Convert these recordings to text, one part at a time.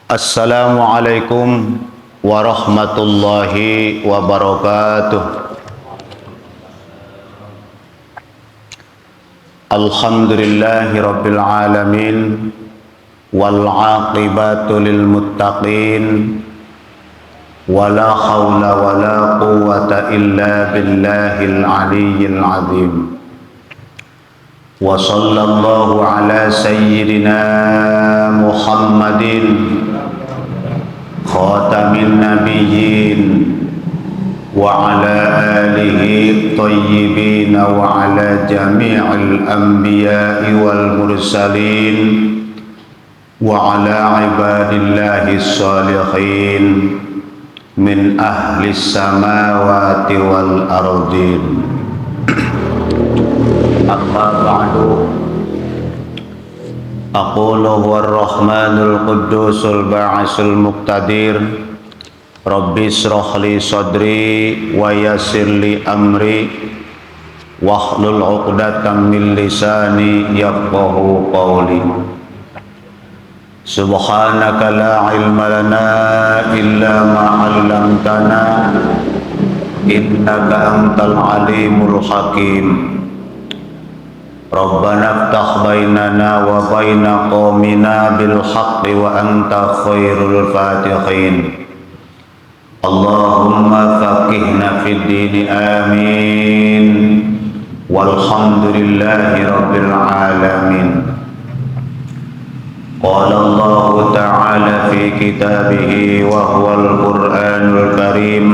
Assalamualaikum warahmatullahi wabarakatuh. Alhamdulillahi rabbil alamin wal aqibatu lil muttaqin wala haula wala quwwata illa billahil aliyyil azim. Wa sallallahu ala sayyidina Muhammadin khatamin nabiyyin wa ala alihi tayyibin wa ala jami'il anbiya'i wal mursalin wa ala ibadillahi salihin min ahli samawati wal ardin. Amma ba'du, aqulu huwa ar-rahmanul quddusul ba'isul muqtadir rabbi israh li sadri wa yassir li amri wahlul 'uqdatam min lisani yafqahu qawli. Subhanaka la ilma lana illa ma 'allamtana innaka antal alimul hakim. Rabbana iftah bainana wa baina qaumina bil haqqi wa anta khairul fatihin. Allahumma faqihna fid din, amin. Walhamdulillahi rabbil alamin. Qala Allah ta'ala fi kitabihi wa huwal Qur'anul karim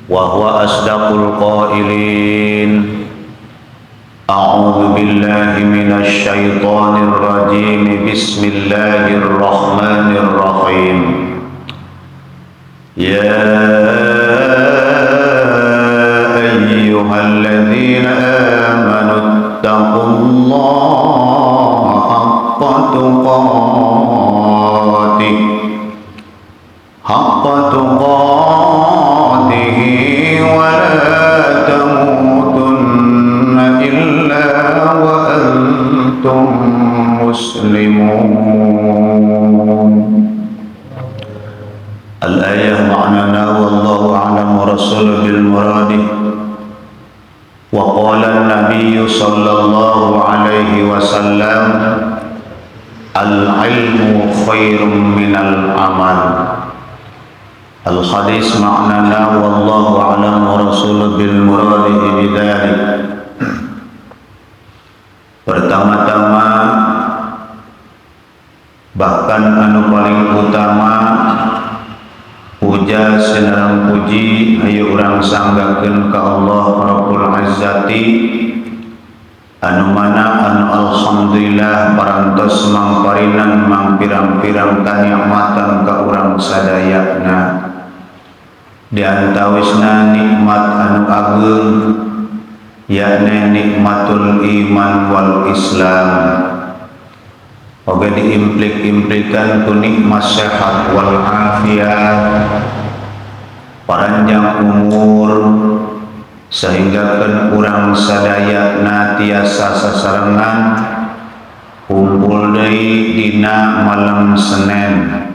wa huwa asdaqul qailin. A'udzu billahi minasy syaithanir rajim. Bismillahirrahmanirrahim. Ya ayyuhalladzina amanu taqullaha haqqa tuqatih wa la tamutunna illa wa antum muslimun. Al-ayah ma'nana wallahu a'lam wa rasuluhu bil muradi. Wa qala an-nabiy sallallahu alaihi wasallam al-ilmu khairun minal amal. Al-hadis ma'nana wallahu a'lam wa rasuluhu bil muradi bidzalik. Pertama-tama, bahkan anu paling utama, puja senarang puji hayu urang sanggakeun ka Allah Rabbul Izzati, anu mana anu alhamdulillah parantos mangparinan mangpirang-pirang kanikmatan ka urang sadayana. Di antawisna nikmat anu agung yakni nikmatul iman wal islam, oge diimplik-implikan ku nikmat sehat wal afiat, panjang umur, sehingga kan urang sadayana tiasa sasarengan kumpul deui dina malam Senin.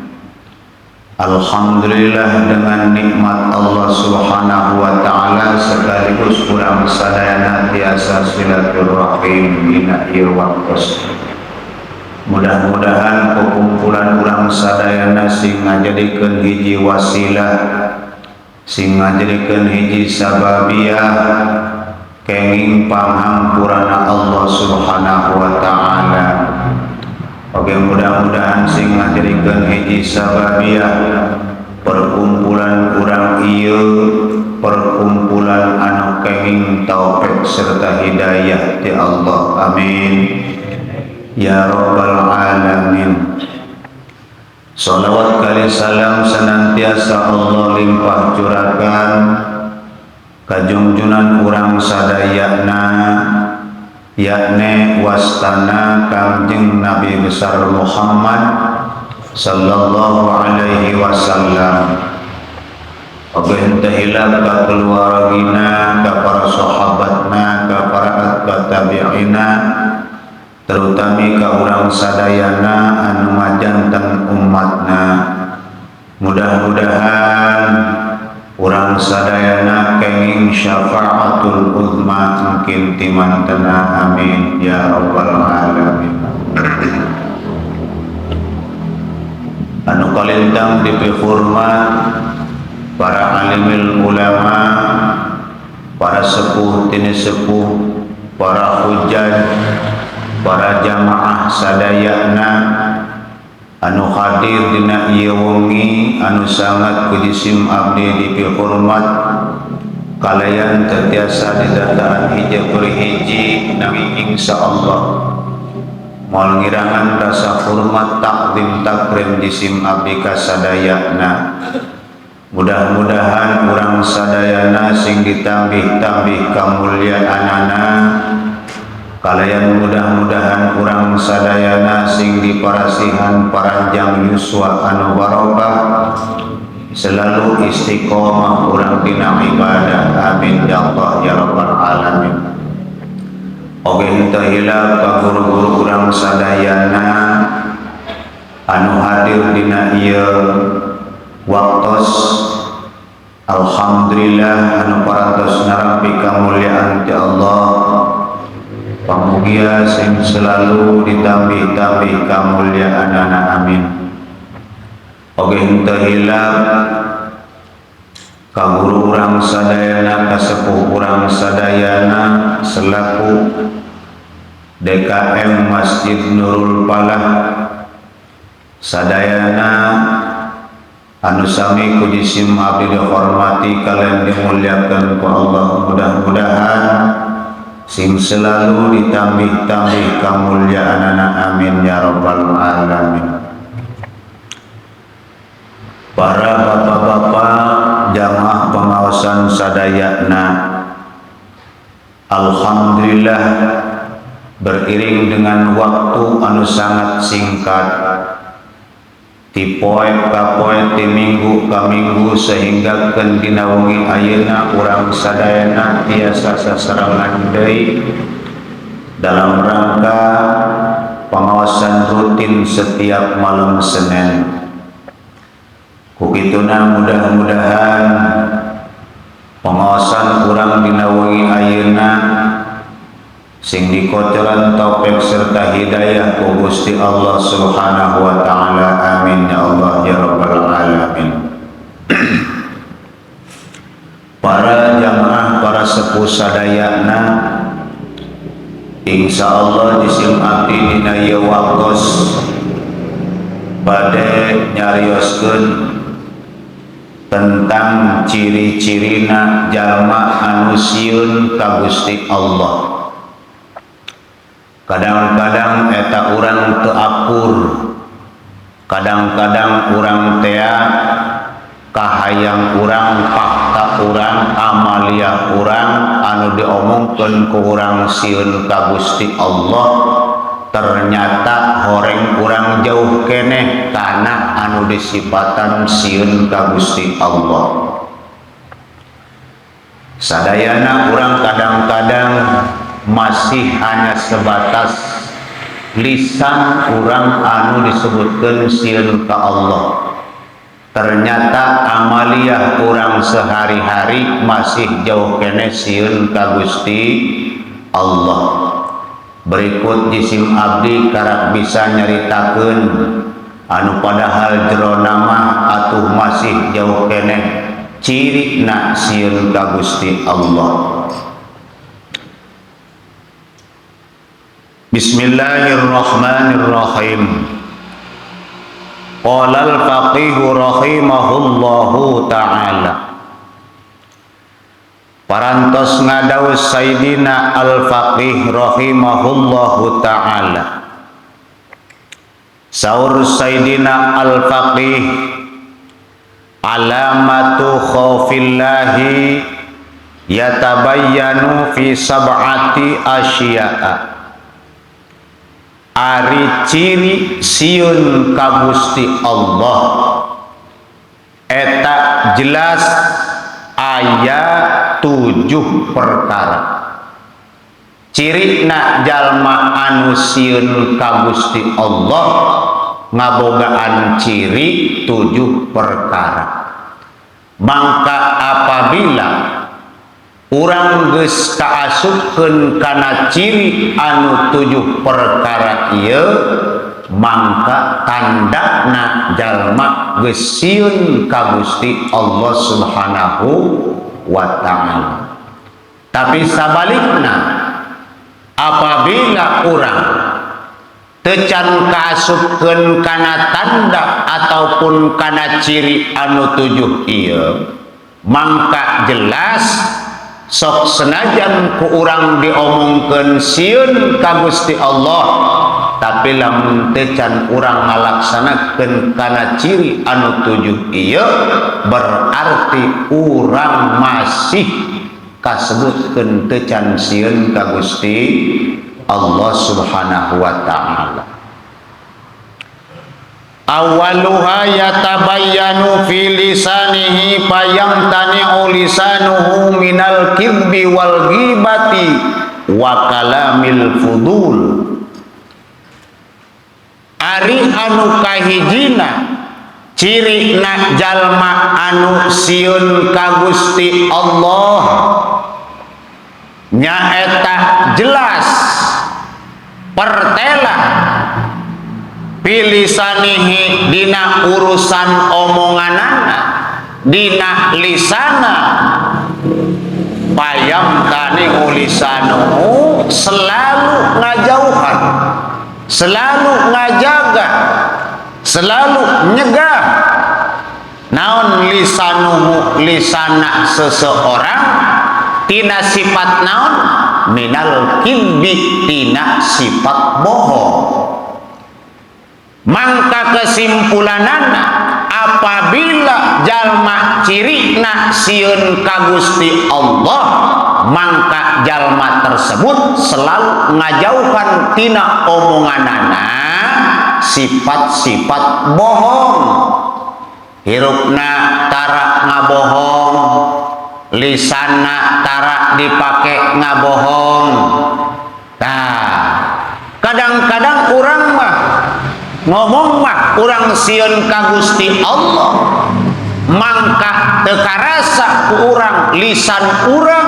Alhamdulillah dengan nikmat Allah Subhanahu wa taala sekaligus urang sadayana tiasa silaturahim dina ieu waktos. Mudah-mudahan kumpulan urang sadayana sing ngajadikeun hiji wasilah, sing ngajadikeun hiji sababiyah kenging panghampurana Allah Subhanahu wa taala. Oke, mudah-mudahan sing ngajadikeun hiji sababiyah perkumpulan urang ieu perkumpulan anu kenging taufik serta hidayah ti Allah, amin ya rabbal alamin. Salawat kali salam senantiasa Allah limpah curakan ka junjunan urang sadayana yakni wastana Kangjeng Nabi besar Muhammad sallallahu alaihi wasallam. Oge henteu hilap ka keluargina, ka para sahabatna, ka para atba tabi'ina, terutami ka urang sadayana anu majanten nyangkin timantena amin ya rabbal alamin. Anu kalintang dipihormat para alimil ulama, para sepuh tini sepuh, para hujjaj, para jamaah sadayana anu hadir dina ieu wengi anu sangat kujisim abdi dipihormat kalayan tetiasa didataan hiji beri hiji nami insyaallah moal ngirangan rasa hormat takdim takrim jisim abdi kasadayana. Mudah-mudahan urang sadayana sing ditambih-tambih kamulyaanana kalayan mudah-mudahan urang sadayana sing diparasihan paranjang yuswa anu barokah selalu istiqomah urang dina ibadah amin ya Allah ya rabbal alamin. Oge henteu hilap ka guru-guru urang sadayana anu hadir dina ieu waktos. Alhamdulillah anu parantos narampi kamulyaan ti Allah. Pamugia sing selalu ditambih-tambih kamulyaanana amin. Oge henteu hilap ka guru urang sadayana, ka sepuh urang sadayana selaku DKM Masjid Nurul Falah sadayana anu sami kujisim abdi dihormati kalian dimuliakan ku Allah. Mudah-mudahan sing selalu ditambih-tambih kamulyaanana amin ya rabbal alamin. Para bapak-bapak jamaah pengawasan sadayana, alhamdulillah beriring dengan waktu anu sangat singkat ti poe ka poe, ti minggu ka minggu, sehingga keun dina wengi ayeuna urang sadayana tiasa sasarangan deui dalam rangka pengawasan rutin setiap malam Senin. Kukituna mudah-mudahan pengawasan urang dina wengi ayeuna sing dikocoran taufik serta hidayah ku Gusti Allah Subhanahu wa taala amin ya Allah ya rabbal alamin. Para jamaah, para sepuh sadayana, insyaallah jisim abdi dina ieu waktos bade nyarioskeun tentang ciri-cirina jalma anu sieun ka Gusti Allah. Kadang-kadang eta urang teu akur, kadang-kadang urang tea kahayang urang, fakta urang, amalia urang anu diomongkeun ku urang sieun ka Gusti Allah ternyata horeng urang jauh keneh kana anu disipatan sieun ka Gusti Allah. Sadayana urang kadang-kadang masih hanya sebatas lisan urang anu disebutkeun sieun ka Allah. Ternyata amalia urang sehari-hari masih jauh keneh sieun ka Gusti Allah. Berikut jisim abdi karak bisa nyaritakeun anu padahal jero nama atuh masih jauh keneh cirina sieun ka Gusti Allah. Bismillahirrahmanirrahim. Qala al-faqih rahimahullahu ta'ala. Parantos ngadaus Sayyidina al-faqih rahimahullahu ta'ala. Saur Sayyidina al-faqih, alamatu khaufillahi yatabayyanu fi sab'ati asya'a. Ari ciri sieun ka Gusti Allah eta jelas aya 7 perkara. Cirina jalma anu sieun ka Gusti Allah ngabogaan ciri 7 perkara. Maka apabila urang geus kaasupkeun kana ciri anu 7 perkara ieu mangka tandana jalma geus sieun ka Gusti Allah Subhanahu wa ta'ala. Tapi sabalikna apabila urang teu can kaasupkeun kana tanda ataupun kana ciri anu 7 ieu mangka jelas sok senajan ku urang diomongkeun sieun ka Gusti Allah tapi lamun teu can urang ngalaksanakeun kana ciri anu 7 ieu berarti urang masih kasebutkeun teu can sieun ka Gusti Allah Subhanahu wa ta'ala. Awaluha yatabayyanu fi lisanihi fayamtani'u lisanuhu minal kibbi wal ghibati wa kalamil fudul. Ari anu kahijina cirina jalma anu sieun ka Gusti Allah nyaeta jelas pertela pilisanihi dina urusan omonganana dina lisana payamtani ulisanuhu selalu ngajauhan selalu ngajaga selalu nyegah naon lisanuhu lisana seseorang tina sifat naon minal kibbi tina sifat bohong. Mangka kesimpulanana apabila jalma cirina sieun ka Gusti Allah mangka jalma tersebut selalu ngajauhan tina omonganana sifat-sifat bohong. Hirupna tara ngabohong, lisanna tara dipake ngabohong. Nah, kadang-kadang urang mah ngomong mah urang sieun ka Gusti Allah mangka teu karasa ku urang lisan urang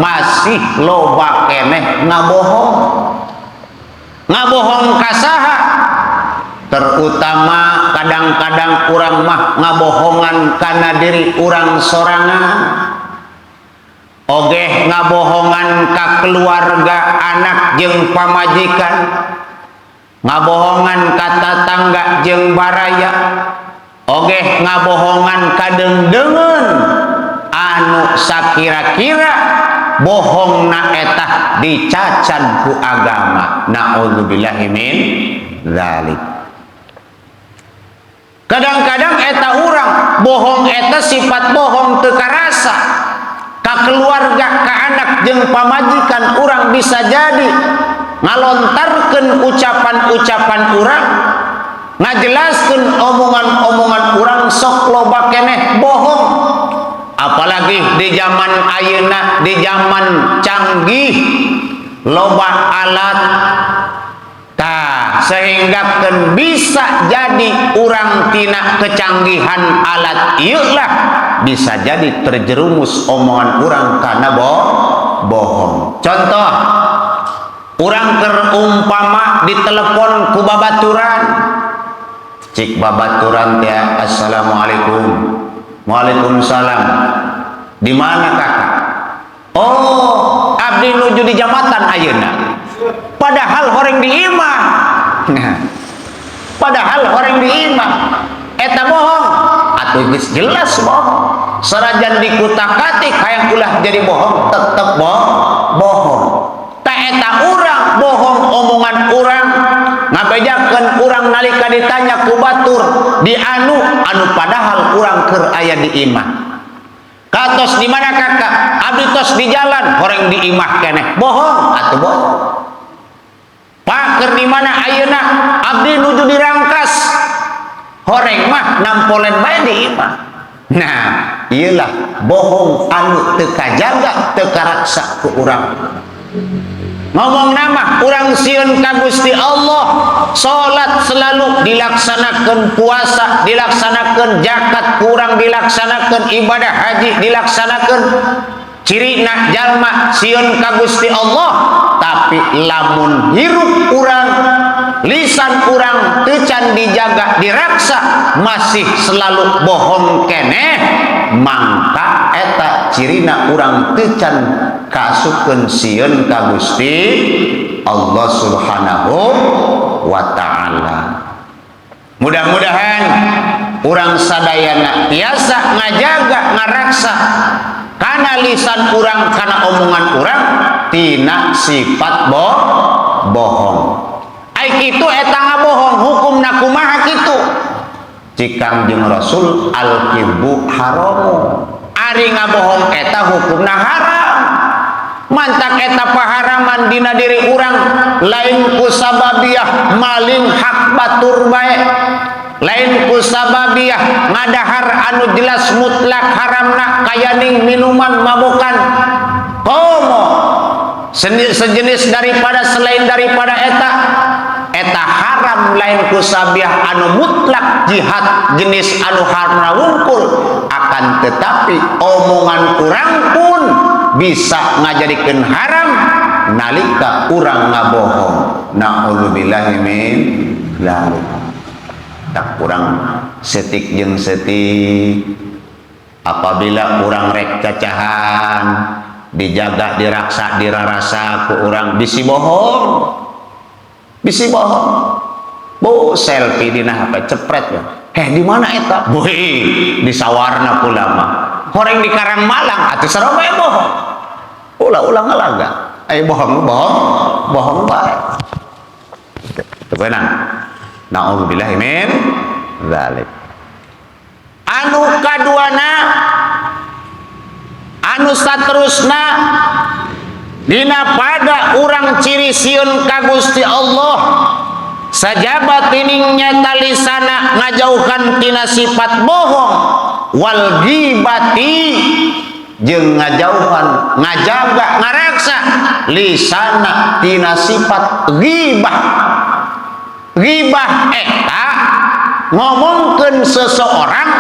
masih loba keneh ngabohong. Ngabohong ka saha? Terutama kadang-kadang urang mah ngabohongan kana diri urang sorangan. Ogeh ngabohongan ka keluarga anak jeung pamajikan, ngabohongan ka tatangga jeung baraya, ogeh ngabohongan ka deungdeungeun anu sakira-kira bohongna eta dicacan ku agama. Naudzubillahi min dzalik. Kadang-kadang eta urang bohong eta sifat bohong teu karasa ka keluarga ka anak jeung pamajikan urang bisa jadi ngalontarkeun ucapan-ucapan urang ngajelaskeun omongan-omongan urang sok loba keneh bohong. Apalagi di zaman ayeuna di zaman canggih loba alat sehingga kan bisa jadi urang tina kecanggihan alat ieu lah bisa jadi terjerumus omongan urang kana bohong. Contoh urang keur umpama ditelepon ku babaturan, cik babaturan teh assalamualaikum. Waalaikumsalam. Di mana kakak? Oh, abdi nuju di jambatan ayeuna. Padahal horeng di imah. Padahal horeng di imah. Eta bohong. Atuh geus jelas bohong. Sarajan dikutak-katik hayang ulah jadi bohong, tetep bohong. Ta eta urang bohong omongan urang ngabejakeun urang nalika ditanya ku batur di anu padahal urang keur aya di imah. Katos di mana kakak? Abdi tos di jalan, horeng di imah keneh. Bohong atuh bohong. Pak keur di mana ayeuna? Abdi nuju di Rangkas. Horeng mah nampolen bae di imah. Nah, iyalah bohong anu teu kajaga, teu karaksa ku urang. Ngomong nama urang sieun ka Gusti Allah, salat selalu dilaksanakeun, puasa dilaksanakeun, zakat kurang dilaksanakeun, ibadah haji dilaksanakeun. cirina jalma sieun ka Gusti Allah tapi lamun hirup urang lisan urang teu can dijaga diraksa masih selalu bohong keneh mangka eta cirina urang teu can kaasukeun sieun ka Gusti Allah Subhanahu wa ta'ala. Mudah-mudahan urang sadayana tiasa ngajaga ngaraksa kana lisan urang kana omongan urang tina sifat bohong. Ai kitu eta ngabohong hukumna kumaha kitu? Cikang jeung Rasul al-kibbu haramu. Ari ngabohong eta hukumna haram. Mantak eta paharaman dina diri urang lain ku sababiah maling hak batur bae, lain ku sababiah ngadahar anu jelas mutlak haramna kayaning minuman mabokan komo sejenis daripada selain daripada eta haram lain ku sabiah anu mutlak jihad jenis anu haram wungkul akan tetapi omongan urang pun bisa ngajadikeun haram nalika urang ngabohong. Na'udzubillahi min dzalik. Tak kurang setik jeung setik apabila urang rek cacahan dijaga diraksa dirarasa ku urang bisi bohong. Bisi bohong. Bu selfie dina HP cepret ya. Di mana eta? Beuh, di sawarna pula mah. Horeng di Karangmalang atuh sareng bae bohong. Ulah ngalaga. Bohong bae. Teu beunang. Nauzubillahi min dzalik. Anu kaduana anu saterusna dina pada urang ciri sieun ka Gusti Allah sajabat tining nyata lisana ngajauhan tina sifat bohong wal ghibati jeung ngajauhan ngajaga ngaraksa lisana tina sifat ghibah. Ghibah eta ngomongkeun seseorang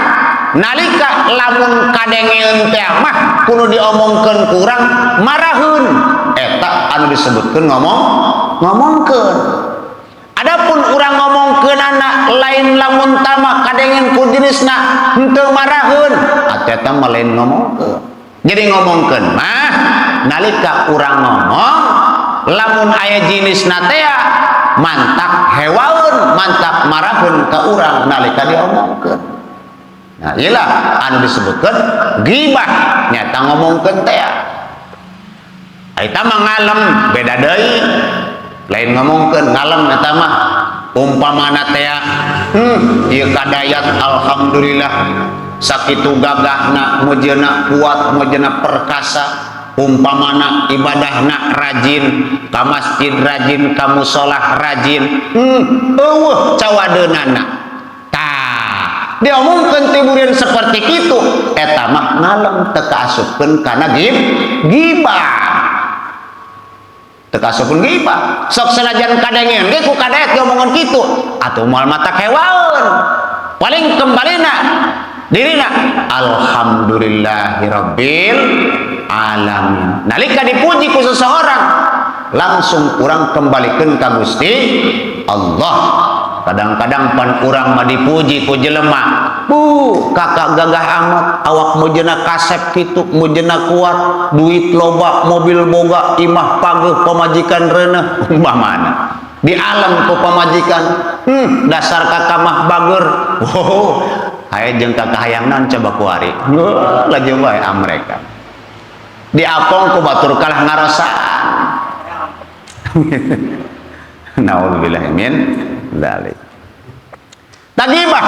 nalika lamun kadengeun teh mah kudu diomongkeun ku urang maraheun eta anu disebutkeun ngomongkeun. Adapun urang ngomongkeun anak lain lamun tama kadengeun ku jenisna henteu maraheun eta mah lain ngomongkeun. Jadi ngomongkeun mah nalika urang ngomong lamun aya jenisna teh mantak hewaun mantak maraheun ka urang nalika diomongkeun. Nah iyalah anu disebutkeun ghibah nyata ngomongkeun teh. Eta mah ngalem beda deui. Lain ngomongkeun ngalem eta mah umpamana teh ieu kadayat alhamdulillah sakitu gagahna mujeuna kuat mujeuna perkasa umpamana ibadahna rajin ka masjid rajin ka musholah rajin eueuh cawadeunana tah diomongkeun tibureun seperti kitu eta mah ngalem teu kaasupkeun kana ghibah teu kaasupkeun ghibah sok sanajan kadengeun ge ku kadayat diomongkeun kitu atuh moal mata kewaeun paling kembalina dirina alhamdulillahirabbil alamin. Nalika dipuji ku seseorang langsung urang kembalikeun ka Gusti Allah. Kadang-kadang pan urang mah dipuji ku jelema, kakak gagah amat awak mujena kasep kitu mujena kuat duit loba mobil boga imah pageuh pamajikan reuneuh umpamana di alam ku pamajikan dasar kakak mah bager aya jeung kakak hayang naon coba kuari laju bae amreka diapong ku batur kalah ngarasaan. Naudzubillahi min dzalik. Tagibah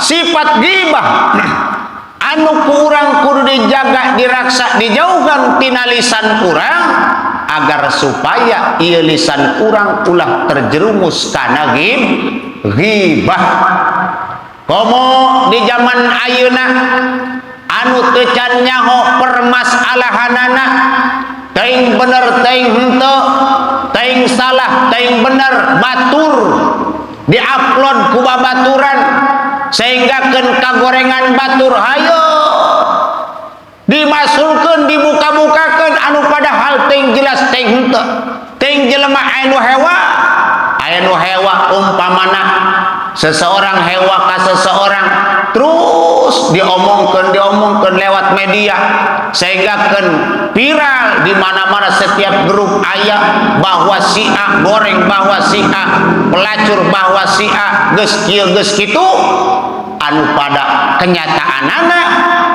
sifat ghibah anu kurang kudu dijaga diraksa dijauhan tina lisan urang agar supaya ieu lisan urang ulah terjerumus kana ghibah. Komo di zaman ayeuna anu teu can nyaho permasalahanana teuing bener teuing henteu teuing salah teuing bener batur diupload ku babaturan sehingga keun kagorengan batur hayo dimasulkeun dibuka-bukakeun anu padahal teu jelas teu henteu teu jelema anu hewa umpamana seseorang hewa ka seseorang terus diomongkeun lewat media sehingga viral di mana-mana setiap grup aya bahwa si A goreng bahwa si A pelacur bahwa si A geus kieu geus kitu anu pada kenyataanana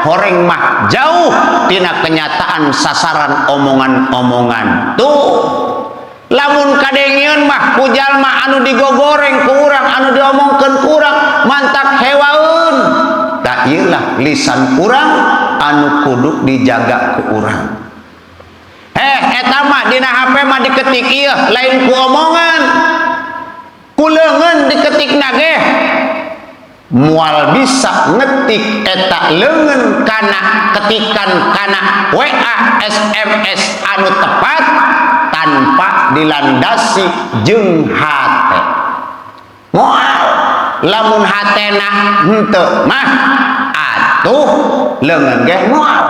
horeng mah jauh tina kenyataan sasaran omongan-omongan tuh lamun kadengieun mah ku jalma anu digogoreng ku urang anu diomongkeun ku urang mantak hewaeun da ieu lah lisan urang anu kudu dijaga ku urang eta mah dina HP mah diketik ieu lain ku omongan ku leungeun diketikna ge mual bisa ngetik eta leungeun kana ketikan kana WA SMS anu tepat tanpa dilandasi jeung hate moal lamun hatena henteu mah atuh leungeun ge moal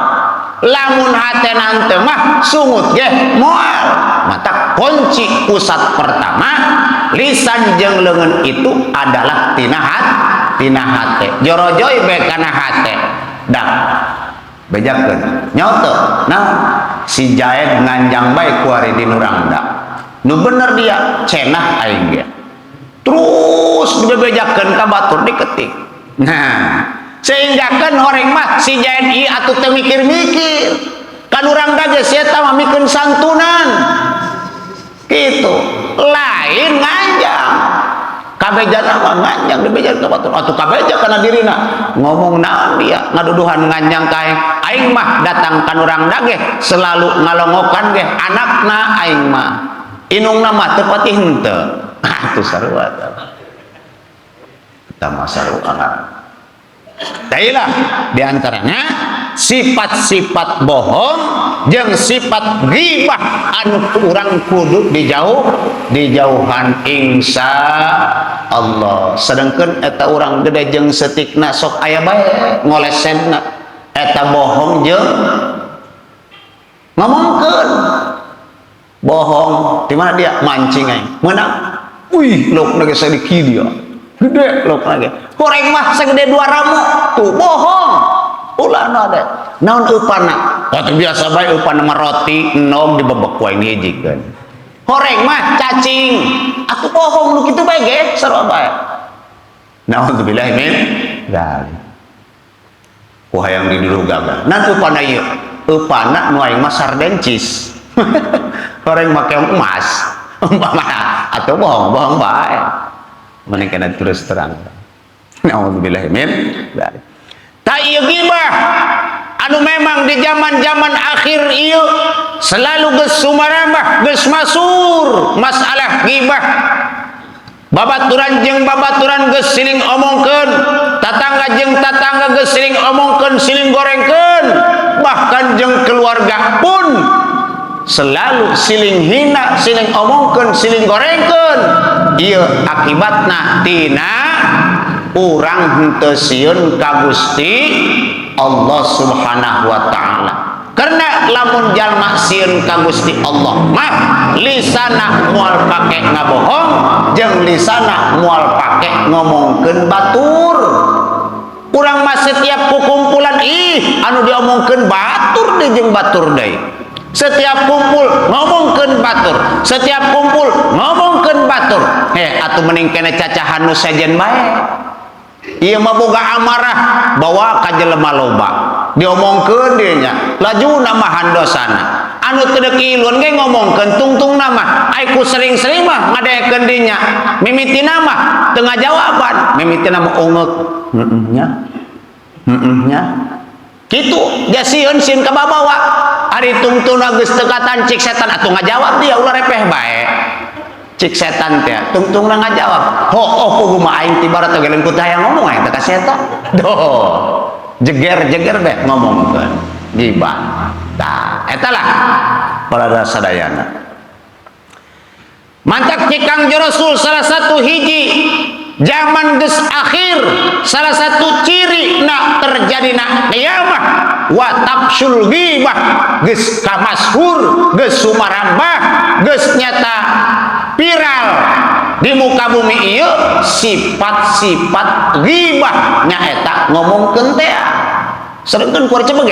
lamun hatena henteu mah sungut ge moal mata kunci pusat pertama lisan jeung leungeun itu adalah tina hate jorojoy bae kana hate dak bejakeun nyoto nah si Jaed nganjang bae ku ari di Nurangda nu bener dia cenah aing ge terus dibejakeun ka batur diketik nah sehinggakeun horeng mah si Jaed ieu atuh teu mikir-mikir ka Nurangda ge si eta mah mikeun santunan kitu lain nganjang kabeja nama nganjang dibeja ka batur atuh kabeja kana dirina ngomong naon dia ngaduduhan nganjang kae aing mah datang ka Nurangda ge selalu ngalongokan ge anakna aing mah inungna mah teu pati henteu atuh sarua eta mah sarua tailah diantaranya sifat-sifat bohong jeung sifat ghibah anu urang kudu dijauhan insya Allah sedangkan eta urang gede jeung setikna sok aya bae ngolesenna eta bohong jeung ngomongkeun bohong di mana dia mancing aing meunang wih lokna ge sadiki dia gede lokna ge horeng mah sagede 2 ramu tuh bohong ulah ada naon upana atuh biasa bae upana mah roti enom dibebek wae ngijikeun horeng mah cacing atuh bohong nu kitu bae ge sarua bae naudzubillahi min dzalik ku hayang didudugaga nan upana ieu upana nu aing mah sardencis horeng make emas umpama atuh bohong bae mending kana terus terang naudzubillahi min dzalik tak ieu gibah anu memang di zaman-zaman akhir ieu selalu geus sumarambah geus masur masalah gibah babaturan jeung babaturan geus siling omongkeun tatangga jeung tatangga geus siling omongkeun siling gorengkeun bahkan jeung keluarga pun selalu siling hina siling omongkeun siling gorengkeun ieu akibatna tina urang henteu sieun ka Gusti Allah Subhanahu wa taala karena lamun jalma sieun ka Gusti Allah mah lisana moal pake ngabohong jeung lisana moal pake ngomongkeun batur urang mah setiap kukumpulan anu diomongkeun batur deui jeung batur deui setiap kumpul ngomongkeun batur setiap kumpul ngomongkeun batur atuh mending kene cacahan nu sejen bae ieu mah boga amarah bawa ka jelema loba diomongkeun dieu nya lajuna mah handosana anu teu deuk ilun ge ngomongkeun tungtungna mah ai ku sering-sering mah ngadekeun dieu nya mimitina mah teu ngajawaban mimitina mah ungeuk nya kitu jasieun sieun ka babawa ari tungtungna geus teu katancik setan atuh ngajawab dia ulah repeh bae cik setan teh tungtungna ngajawab kudu mah aing tibarat tegelen ku teh hayang ngomong aing teh ka setan doh jeger-jeger deh ngomongkeun gibah tah eta lah para sadayana mantak cikang Rasul salah satu hiji zaman geus akhir salah satu ciri nak terjadi nak kiamah wa tabsul ghibah geus kamasyhur geus sumarambah geus nyata viral di muka bumi ieu sifat-sifat ghibah nyaeta ngomongkeun teh serengkeun ku cebeg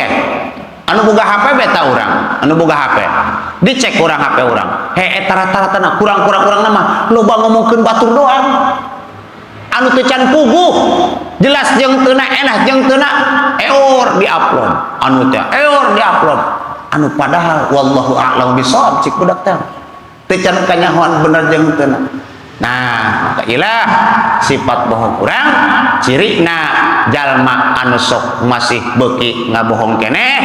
anu boga HP beta urang anu boga HP dicek urang HP urang eta rata-rata kurang-kurang urang nama loba ngomongkeun batur doang anu teu can puguh jelas jeung teu enah jeung teu eor di-upload anu teh eor di-upload anu padahal wallahu a'lam bishawab cik budak teh teu can kanyahoan bener jeung teu nah ilah sifat bohong urang cirina jalma anu sok masih beuki ngabohong keneh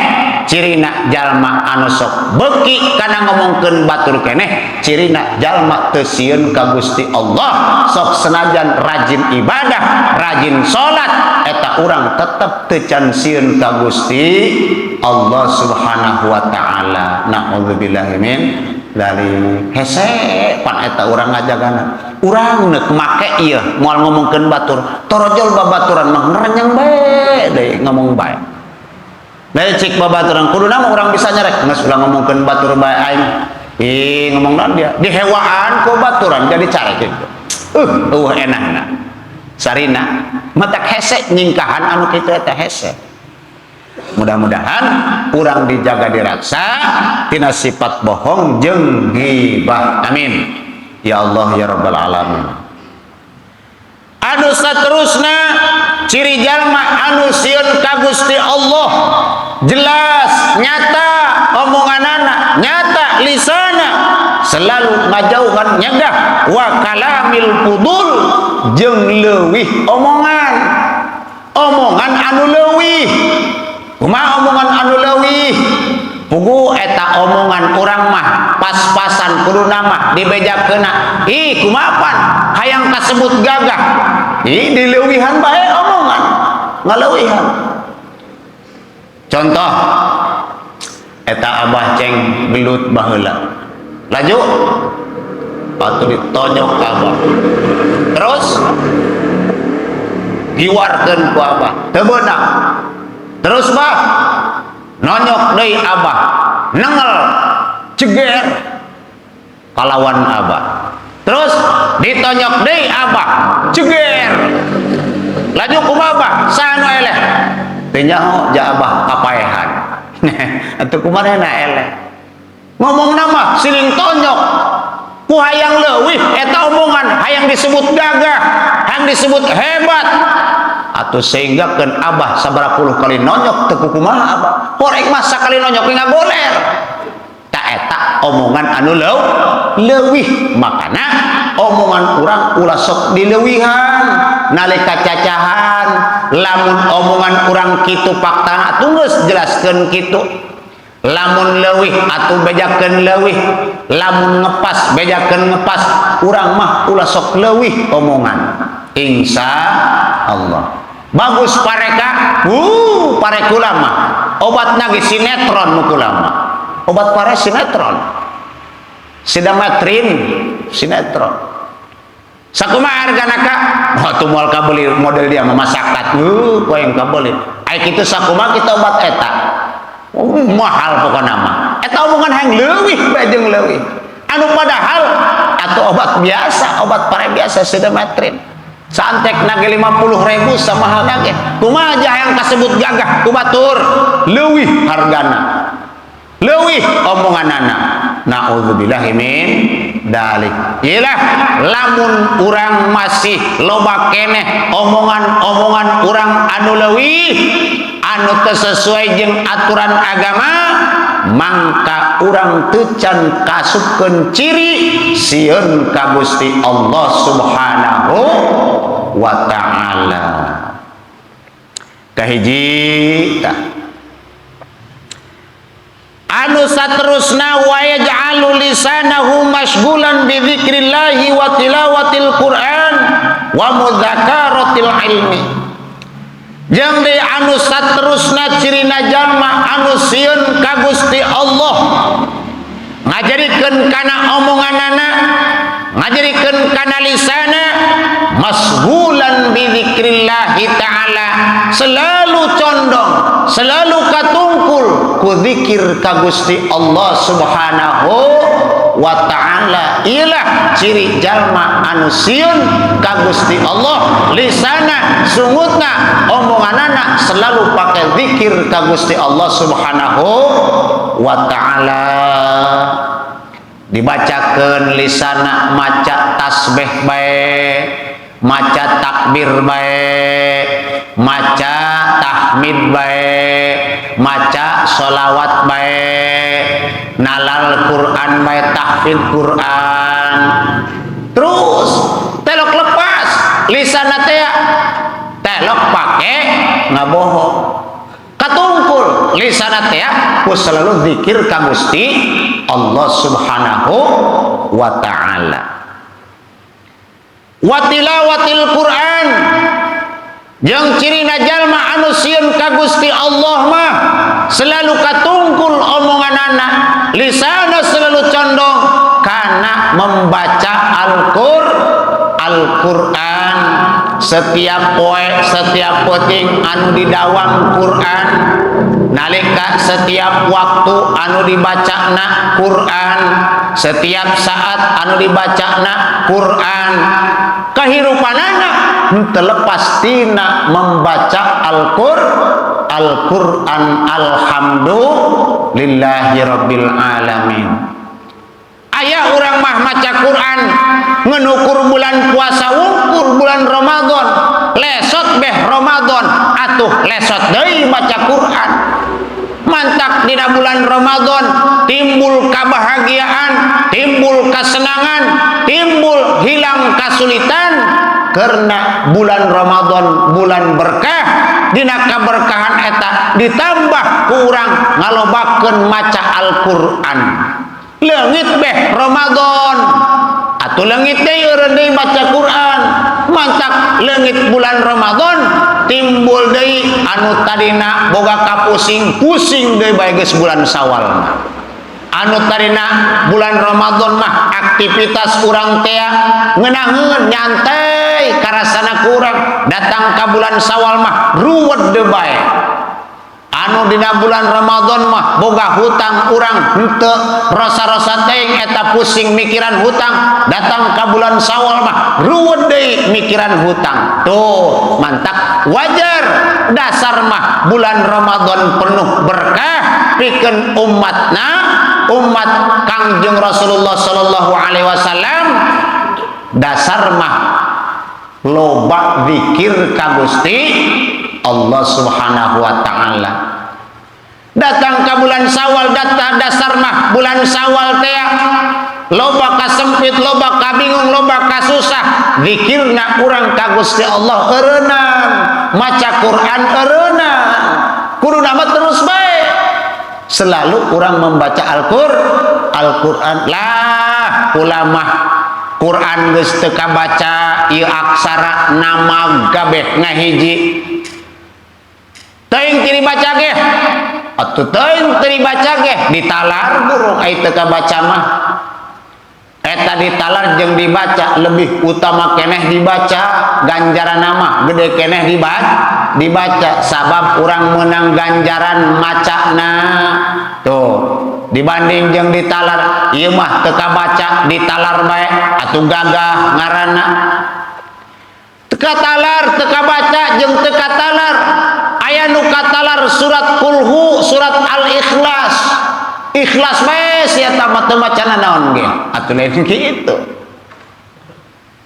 cirina jalma anu sok beuki kana ngomongkeun batur keneh cirina jalma teu sieun ka Gusti Allah sok senajan rajin ibadah rajin salat eta urang tetep teu can sieun ka Gusti Allah Subhanahu wa taala naudzubillahi min dari hese pan eta urang ngajagana urang neuk make ieu moal ngomongkeun batur torojol babaturan mah ngerenyang bae deui ngomong bae da cik babaturan kuduna mah urang bisa nyarek geus ulah ngomongkeun batur bae aing ngomong naon dia dihewaan ku baturan jadi carek kitu enahna sarina matak hese nyingkahan anu kitu eta hese mudah-mudahan urang dijaga diraksa tina sifat bohong jeung ghibah amin ya Allah ya rabbal alamin anu saterusna ciri jalma anu sieun ka Gusti Allah jelas nyata omonganana nyata lisana selalu ngajauhan nyegah wa kalamil fudul jeung leuwih omongan anu leuwih kumaha omongan anu leuwih pugu eta omongan urang mah pas-pasan kuduna mah dibejakeuna ih kumapan hayang kasebut gagah ih dileuwihan bae omongan ngaleuwihan contoh eta abah ceng belut baheula laju atuh ditonyok abah terus giwarkeun ku abah teu beunang terus bah nonyok deui abah nengel ceger kalawan abah terus ditonyok deui abah ceger laju kumaha abah saha nu eleh teu nyaho ja abah kapaehan atuh kumanehna eleh ngomong nama siling tonyok ku hayang leuwih eta omongan hayang disebut gagah hayang disebut hebat atuh sehinggakeun abah sabaraha puluh kali nonyok teu kumaha abah horek mah sakali nonyok ge ngagoler ta eta omongan anu leuwih makana omongan urang ulah sok dileuwihan nalika cacahan lamun omongan urang kitu faktana atuh geus jelaskeun kitu lamun leuwih atuh bejakeun leuwih lamun ngepas bejakeun ngepas urang mah ulah sok leuwih omongan insya Allah bagus pareka parekula mah obat nage sinetron mukula mah obat pare sinetron sidamatrin sinetron sakumaha hargana ka atuh moal kabeuli model dia memasakat poeng kabeuli ai kitu sakumaha kita obat eta mahal pokona mah eta omongan hayang leuwih bae jeung leuwih anu padahal atuh obat biasa obat pare biasa sidamatrin santek nage 50.000 sama nage kumaha aja yang kasebut gagah ku batur leuwih hargana leuwih omonganana naudzubillahi min dalik ilah lamun urang masih loba keneh omongan-omongan urang anu leuwih anu teu sesuai jeung aturan agama mangka urang teu can kasupkeun ciri sieun ka Gusti Allah Subhanahu wa ta'ala kahiji anu saterusna wa yaj'alu lisanahu masyghulan bi dzikrillahi wa tilawatil Qur'an wa mudzakaratil ilmi jeung deui anu saterusna cirina jalma anu sieun ka Gusti Allah ngajarikeun kana omonganana ngajarikeun kana lisana masyghulan bi dzikrillahi ta'ala selalu condong selalu katungkul ku zikir ka Gusti Allah Subhanahu wa ta'ala. Ilah ciri jalma anu sieun ka Gusti Allah, lisana sungutna omonganana selalu pakai zikir ka Gusti Allah Subhanahu wa ta'ala. Dibacakeun lisana maca tasbih bae, maca takbir bae, maca tahmid bae, maca sholawat bae, nalal Quran bae, tahfidz Quran. Terus telok lepas lisana teh telok pake ngabohong. Katungkul lisana teh ku selalu zikir ka Gusti Allah Subhanahu wa ta'ala. Wa tilawatil Quran, jeung cirina jalma anu sieun ka Gusti Allah mah selalu katungkul omonganana, lisana selalu condong kana membaca Al-Quran. Setiap poe, setiap penting anu didawang Quran, nalika setiap waktu anu dibacana Quran, setiap saat anu dibacana Quran, kahirupanana henteu lepas tina membaca Al-Quran. Alhamdulillahi rabbil alamin. Aya urang mah maca Quran ngenukur bulan puasa, ukur bulan Ramadan, lesot beh Ramadan, atuh lesot deui maca Quran. Mantak dina bulan Ramadan timbul kebahagiaan, timbul kesenangan, timbul hilang kesulitan, karena bulan Ramadan bulan berkah. Dina kaberkahan eta ditambah kurang ngalobakeun maca Al-Quran. Leungit beh Ramadan, atuh leungit deui eureun deui maca Quran. Mantak leungit bulan Ramadan timbul deui anu tadina boga kapusing-pusing deui bae geus bulan Syawal mah. Anu tadina bulan Ramadan mah aktivitas urang teh ngeunaheun nyantai karasana kurang, datang ka bulan Syawal mah ruwet deui bae. Anu dina bulan Ramadan mah boga hutang urang henteu rasa-rasa teuing eta pusing mikiran hutang, datang ka bulan Syawal mah ruwet deui mikiran hutang. Tuh mantak wajar dasar mah bulan Ramadan penuh berkah pikeun umatna, umat Kangjeng Rasulullah sallallahu alaihi wasallam. Dasar mah loba zikir ka Gusti Allah Subhanahu wa ta'ala. Datang ke bulan Syawal, dasar mah bulan Syawal teh loba kasempit, loba kabingung, loba kasusah, zikirna urang ka Gusti Allah eureunang, maca Quran eureunang, kuduna mah terus bae selalu urang membaca Al-Quran. Lah ulama Quran geus teu kabaca ieu aksara nama gabeh ngahiji, teuing teu dibaca ge, atuh teuing teu dibaca ge ditalar burung ai teu kabaca mah. Eta ditalar jeung dibaca lebih utama keneh dibaca, ganjaran nama gede keneh dibaca sabab urang menang ganjaran macana. Tuh dibanding jeung ditalar, ieu mah teu kabaca ditalar bae atuh gagah ngaranna. Teu katalar teu kabaca jeung teu katalar, aya nu katalar surat Kulhu, surat Al-Ikhlas. Ikhlas bae sia tamat macana naon ge, atuh lain kitu.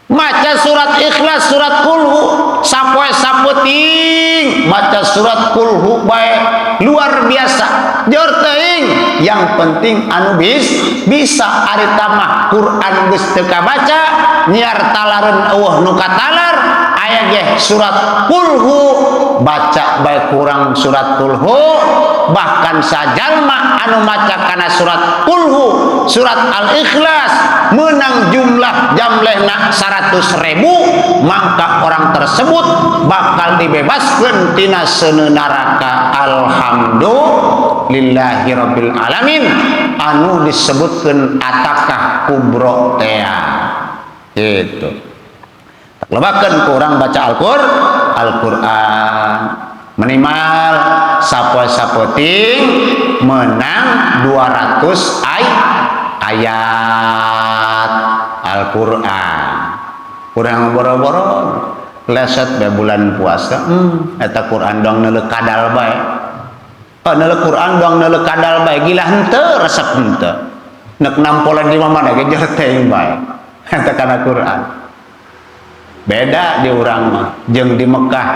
Maca surat Ikhlas, surat Kulhu, sapoe sapeuting maca surat Kulhu bae luar biasa. Jor teuing yang penting anu bisa ari tamah Quran geus teu kabaca nyiar talareun eueuh nu katalar aya ge surat Kulhu, baca bae kurang surat Kulhu. Bahkan sajalma anu maca kana surat Kulhu, surat Al-Ikhlas menang jumlah jamlehna 100.000, maka orang tersebut bakal dibebaskeun tina seuneu neraka. Alhamdulillahi rabbil alamin, anu disebutkeun atakah kubro teh gitu. Lobakeun ku urang baca Al-Quran. minimal sapo-sapoting menang 200 ayat Al-Quran. Kurang boro-boro leset be bulan puasa eta Quran dong neuleuh kadal bae. Neuleuh Quran dong neuleuh kadal bae, gila henteu resep henteu. Nek nampolan di mana ge jeung teh bae. Eta kana Quran. Beda di urang mah jeung di Mekah.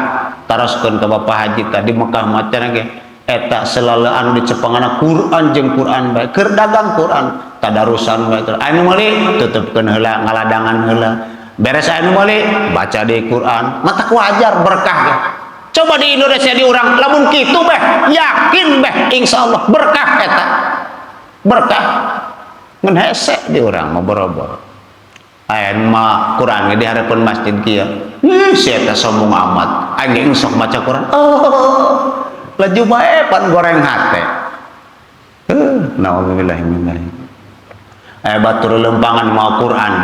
Taroskeun ka Bapak Haji tadi Mekah mah cenah ge eta selalu anu dicepengana Quran jeung Quran bae. Keur dagang Quran, tadarusan bae. Anu meuli tutupkeun heula, ngaladangan heula. Beres anu meuli baca di Quran, mata wajar berkah ya. Coba di Indonesia di urang lamun kitu beh, yakin beh insyaallah berkah eta. Berkah. Ngan hese di urang mah boro-boro. Ayeuna mah Quran di harapan masjid kieu. Si eta sombong amat. Aing sok baca Quran. Oh, laju bae pan goreng hate. Nauzubillah min dzalik. Batur lempangan mau Quran.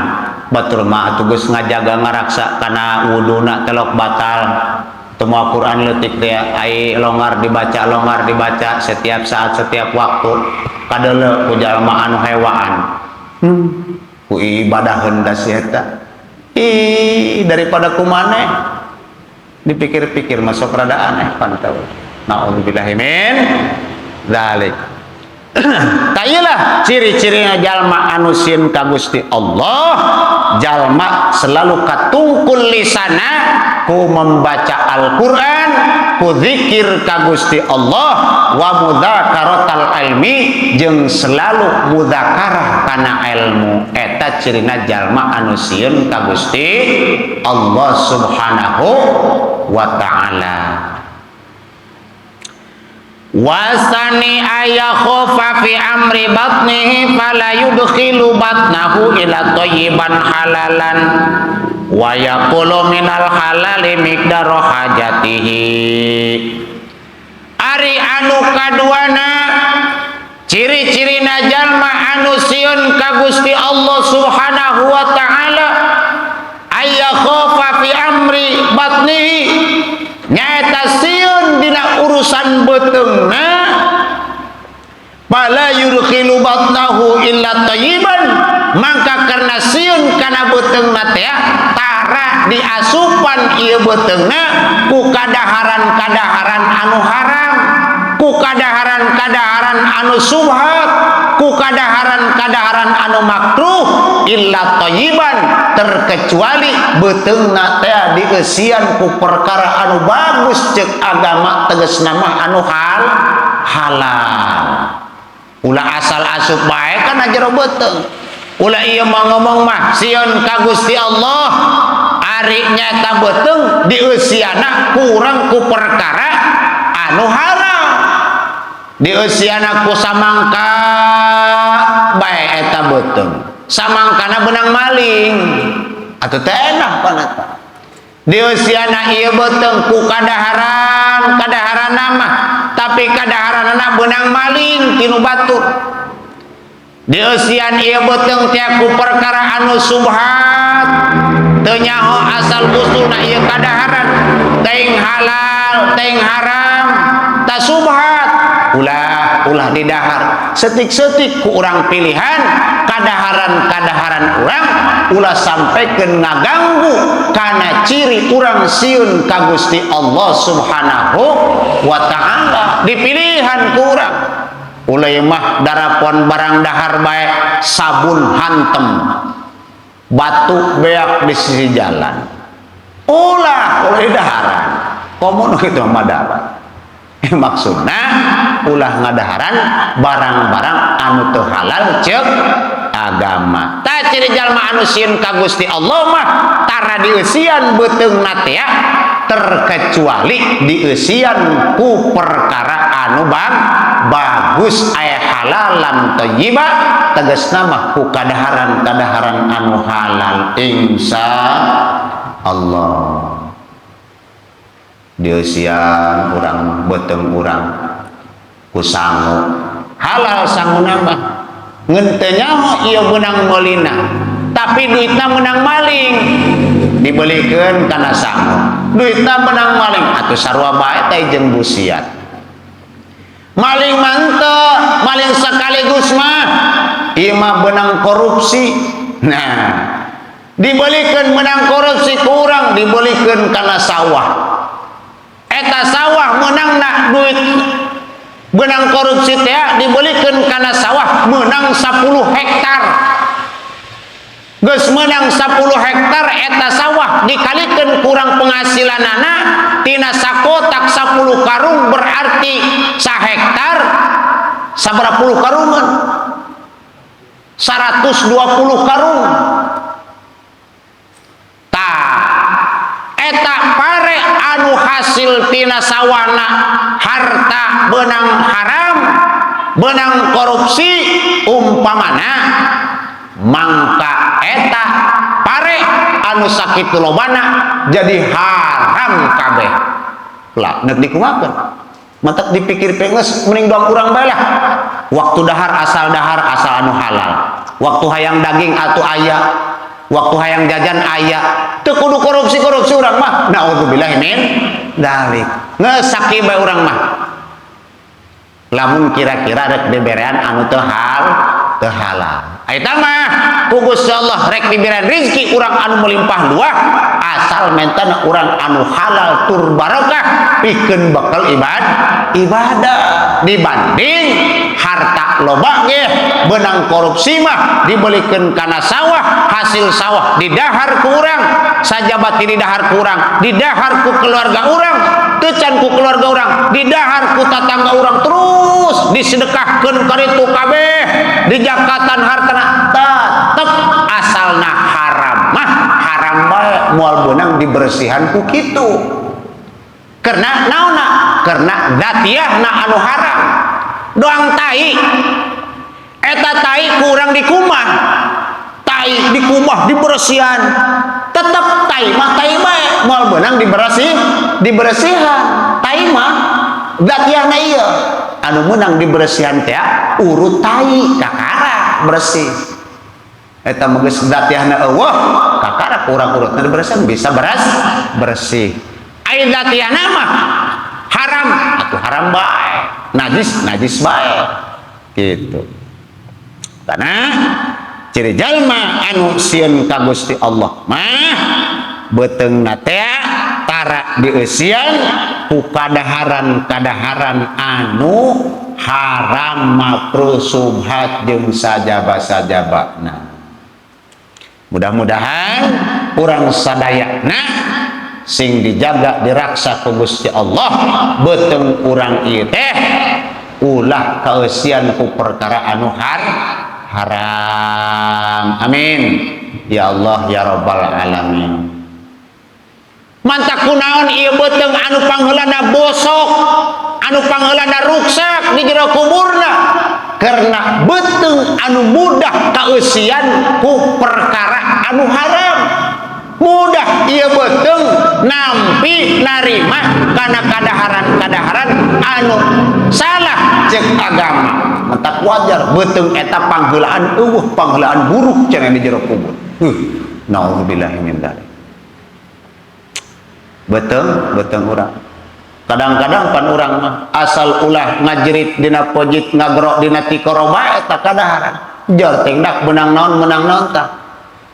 Batur mah tugas ngajaga ngaraksa kana wuduna telok batal. Temu Quran leutik teh ai longgar dibaca setiap saat setiap waktu. Kadeuleu ku jalma anu hewaan. Ku ibadaheun da si eta. Daripada ku maneh dipikir-pikir masuk rada aneh pantau. Nauzubillah min dzalik. Tayeulah ciri-cirina jalma anu sieun ka Gusti Allah, jalma selalu katungkul lisana ku membaca Al-Qur'an, ku zikir ka Gusti Allah, wa mudzakaratal ilmi jeung selalu mudzakarah kana ilmu. Eta cirina jalma anu sieun ka Gusti Allah Subhanahu wa ta'ala. Wasani ayah khofa fi amri batnihi fala yudkhilu batnahu ila thayyiban halalan wa yaqulu minal halali miqdaru hajatihi. Ari anu kaduana ciri-cirina jalma anu sieun ka Gusti Allah Subhanahu wa ta'ala ayah khofa fi amri batnihi nyaeta sieun dina urusan beteungna fala yudkhilu batnahu illa thayyiban, maka karena sieun kana beteungna teh tara diasupan ieu beteungna ku kadaharan-kadaharan anu haram, ku kadaharan-kadaharan anu subhat, ku kadaharan-kadaharan anu makruh, illa thayyiban terkecuali beteungna teh dieusian ku perkara anu bagus ceuk agama tegasna mah anu halal. Ulah asal asup bae kana jero beteung. Ulah ieu mah ngomong mah sieun ka Gusti Allah ari nyata beteung dieusiana kurang ku perkara anu haram. Dieusiana ku samangka bae eta beteung. Samangkana benang maling atuh teh enak panata. Dieusiana ieu beteung ku kadaharan mah tapi kadaharanna benang maling tinu batur. Dieusian ieu beteung teh ku perkara anu subhat teu nyaho asal usulna ieu kadaharan teuing halal teuing haram ta subhat ulah didahar setik-setik ku urang pilihan kadaharan-kadaharan urang ulah sampaikeun ngaganggu kana ciri urang sieun ka Gusti Allah Subhanahu wa ta'ala dipilihan ku urang. Ulai mah darapon barang dahar bae sabun hantem batu beak di sisi jalan ulah daharan komun kitu mah darat. Maksudna ulah ngadaharan barang-barang anu teu halal ceuk agama. Ta ciri jalma anu sieun ka Gusti Allah mah tara dieusian beteungna teh terkecuali dieusian ku perkara anu bagus aya halalan thayyiba tegasna mah ku kadaharan-kadaharan anu halal insya Allah. Dieusian urang beteung urang ku sangu halal sanguna mah ngeun teu nyaho ieu meunang meulina tapi duitna meunang maling dibelikeun kana sangu duitna menang maling atuh sarua bae teh jeung busiat. Maling manteu, maling sekaligus mah ieu mah benang korupsi. Nah, dibelikeun menang korupsi ku urang dibelikeun kana sawah. Eta sawah menangna duit benang korupsi teh dibelikeun kana sawah menang 10 hektar. Geus menang 10 hektar eta sawah dikalikeun kurang penghasilanana tina sakotak 10 karung berarti sahektar sabaraha puluh karungan 120 karung. Tah eta pare anu hasil tina sawana harta benang haram benang korupsi umpamana mangka eta pare anu sakitu lobana jadi haram kabeh. Lah neuk dikumakeun matak dipikir penges mending doang urang bae lah. Waktu dahar asal anu halal, waktu hayang daging atuh aya, waktu hayang jajan aya, teu kudu korupsi urang mah. Naudzubillahi min dzalik. Ngesaki bae urang mah. Lamun kira-kira rek diberean anu teu halal. Eta mah ku Gusti Allah rek diberian rezeki urang anu melimpah luah asal mentana urang anu halal tur barokah pikeun bakal ibadah dibanding harta loba ge benang korupsi mah dibelikeun kana sawah hasil sawah didahar ku urang sajabat didahar ku urang didahar ku keluarga urang teu can ku keluarga urang didahar ku tatangga urang terus disedekahkeun ka ditu kabeh dijakatan hartana tetep asalna haram mah haram bae moal beunang dibersihan ku kitu karena naonna karena zatiahna anu haram doang tai eta tai kurang dikumah tai dikumah dibersihan tetep tai mah tai bae moal beunang dibersihan tai mah zatiahna ieu anu meunang dibersihan teh urut tai kakara bersih eta mah geus zatiahna eueuh kakara kurang urutna dibersihan bisa bersih ai zatiahna mah haram atuh haram bae najis bae gitu. Karena ciri jalma anu sieun ka Gusti Allah mah beuteungna teh tara dieusian ku kadaharan anu haram makruh subhat jeung sajaba-sajabana. Mudah-mudahan urang sadayana sing dijaga diraksa ku Gusti Allah beuteung urang ieu teh ulah kaeusian ku perkara anu haram. Amin ya Allah ya rabbal alamin. Mantak kunaon ieu beuteung anu pangheulana bosok anu pangheulana ruksak di jero kuburna karena beuteung anu mudah kaeusian ku perkara anu haram. Mudah ieu beuteung nampi narima kana kadaharan anu salah cek agama. Mantak wajar beuteung eta pangheulaan eueuh pangheulaan buruk cenah di jero kubur. Naudzubillahi min dzalik. Beuteung urang. Kadang-kadang pan urang mah asal ulah ngajerit dina pojit ngagrok dina tikoroba eta kadaharan. Jor teh dak menang naon tah.